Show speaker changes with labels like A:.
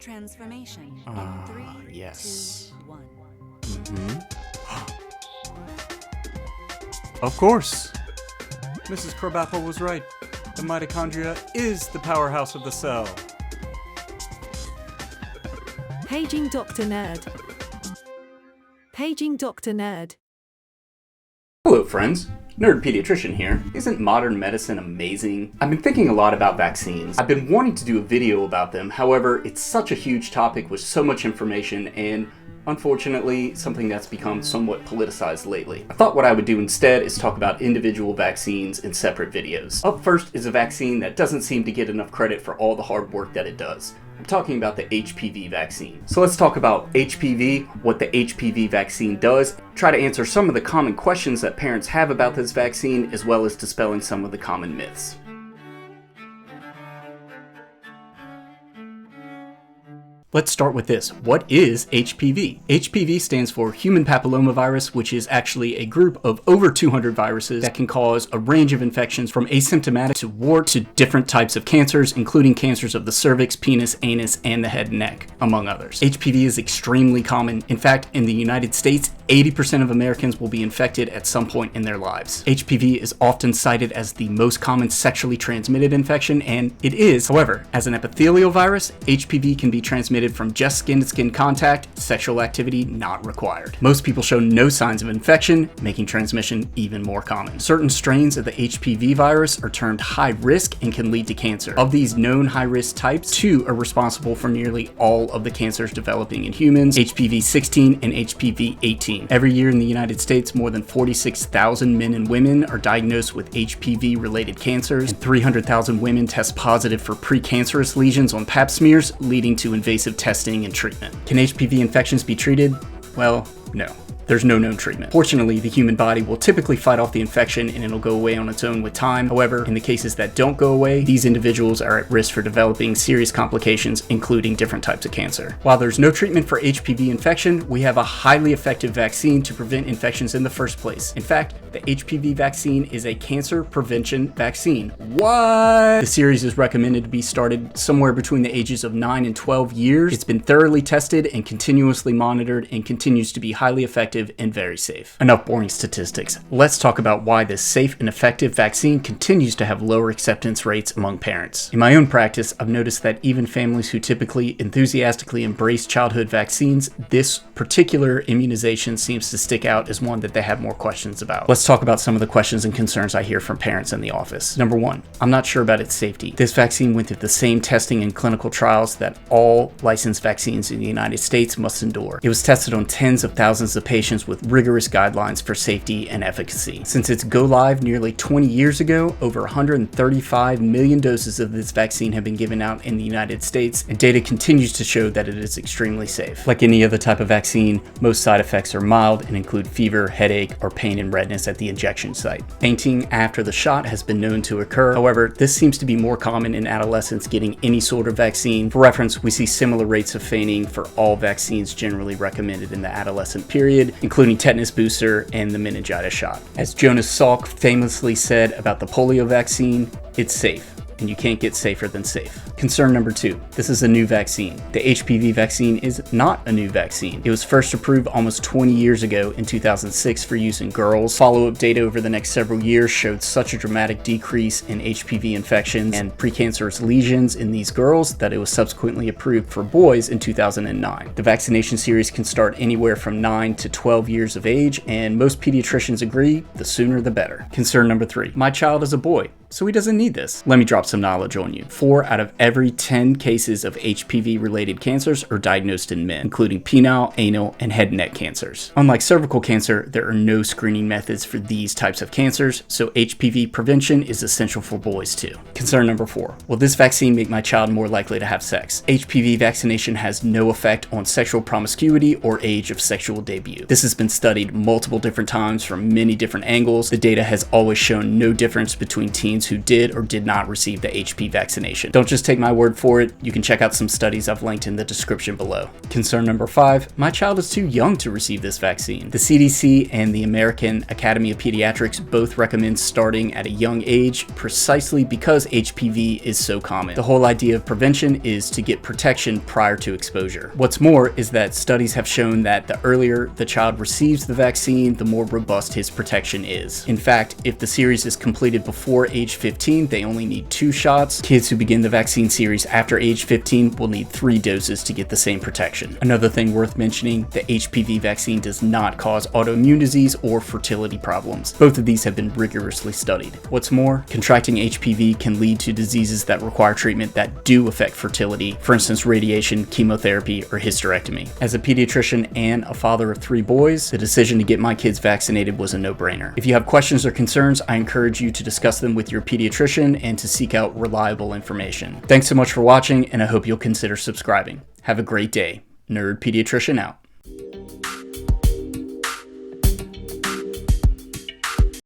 A: Transformation in 3,
B: yes.
A: 2, 1.
B: Of course. Mrs. Krabappel was right. The mitochondria is the powerhouse of the cell.
C: Paging Dr. Nerd. Paging Dr. Nerd.
D: Hello friends, Nerd Pediatrician here. Isn't modern medicine amazing? I've been thinking a lot about vaccines. I've been wanting to do a video about them, however, it's such a huge topic with so much information and unfortunately, something that's become somewhat politicized lately. I thought what I would do instead is talk about individual vaccines in separate videos. Up first is a vaccine that doesn't seem to get enough credit for all the hard work that it does. I'm talking about the HPV vaccine. So let's talk about HPV, what the HPV vaccine does, try to answer some of the common questions that parents have about this vaccine, as well as dispelling some of the common myths. Let's start with this. What is HPV? HPV stands for Human Papillomavirus, which is actually a group of over 200 viruses that can cause a range of infections from asymptomatic to wart to different types of cancers, including cancers of the cervix, penis, anus, and the head and neck, among others. HPV is extremely common. In fact, in the United States, 80% of Americans will be infected at some point in their lives. HPV is often cited as the most common sexually transmitted infection, and it is. However, as an epithelial virus, HPV can be transmitted from just skin-to-skin contact, sexual activity not required. Most people show no signs of infection, making transmission even more common. Certain strains of the HPV virus are termed high risk and can lead to cancer. Of these known high-risk types, 2 are responsible for nearly all of the cancers developing in humans, HPV-16 and HPV-18. Every year in the United States, more than 46,000 men and women are diagnosed with HPV-related cancers, and 300,000 women test positive for precancerous lesions on pap smears, leading to invasive testing and treatment. Can HPV infections be treated? Well, no. There's no known treatment. Fortunately, the human body will typically fight off the infection and it'll go away on its own with time. However, in the cases that don't go away, these individuals are at risk for developing serious complications, including different types of cancer. While there's no treatment for HPV infection, we have a highly effective vaccine to prevent infections in the first place. In fact, the HPV vaccine is a cancer prevention vaccine. What? The series is recommended to be started somewhere between the ages of 9 and 12 years. It's been thoroughly tested and continuously monitored and continues to be highly effective and very safe. Enough boring statistics. Let's talk about why this safe and effective vaccine continues to have lower acceptance rates among parents. In my own practice, I've noticed that even families who typically enthusiastically embrace childhood vaccines, this particular immunization seems to stick out as one that they have more questions about. Let's talk about some of the questions and concerns I hear from parents in the office. Number 1, I'm not sure about its safety. This vaccine went through the same testing and clinical trials that all licensed vaccines in the United States must endure. It was tested on tens of thousands of patients with rigorous guidelines for safety and efficacy. Since its go live nearly 20 years ago, over 135 million doses of this vaccine have been given out in the United States, and data continues to show that it is extremely safe. Like any other type of vaccine, most side effects are mild and include fever, headache, or pain and redness at the injection site. Fainting after the shot has been known to occur. However, this seems to be more common in adolescents getting any sort of vaccine. For reference, we see similar rates of fainting for all vaccines generally recommended in the adolescent period, including tetanus booster and the meningitis shot. As Jonas Salk famously said about the polio vaccine, it's safe, and you can't get safer than safe. Concern number 2, this is a new vaccine. The HPV vaccine is not a new vaccine. It was first approved almost 20 years ago in 2006 for use in girls. Follow-up data over the next several years showed such a dramatic decrease in HPV infections and precancerous lesions in these girls that it was subsequently approved for boys in 2009. The vaccination series can start anywhere from 9 to 12 years of age, and most pediatricians agree the sooner the better. Concern number 3, my child is a boy, so he doesn't need this. Let me drop some knowledge on you. 4 out of every 10 cases of HPV-related cancers are diagnosed in men, including penile, anal, and head and neck cancers. Unlike cervical cancer, there are no screening methods for these types of cancers, so HPV prevention is essential for boys too. Concern number 4, will this vaccine make my child more likely to have sex? HPV vaccination has no effect on sexual promiscuity or age of sexual debut. This has been studied multiple different times from many different angles. The data has always shown no difference between teens teens who did or did not receive the HPV vaccination. Don't just take my word for it, you can check out some studies I've linked in the description below. Concern number 5, my child is too young to receive this vaccine. The CDC and the American Academy of Pediatrics both recommend starting at a young age precisely because HPV is so common. The whole idea of prevention is to get protection prior to exposure. What's more is that studies have shown that the earlier the child receives the vaccine, the more robust his protection is. In fact, if the series is completed before age 15, they only need 2 shots. Kids who begin the vaccine series after age 15 will need 3 doses to get the same protection. Another thing worth mentioning, the HPV vaccine does not cause autoimmune disease or fertility problems. Both of these have been rigorously studied. What's more, contracting HPV can lead to diseases that require treatment that do affect fertility, for instance radiation, chemotherapy, or hysterectomy. As a pediatrician and a father of 3 boys, the decision to get my kids vaccinated was a no-brainer. If you have questions or concerns, I encourage you to discuss them with your pediatrician and to seek out reliable information. Thanks so much for watching, and I hope you'll consider subscribing. Have a great day. Nerd Pediatrician out.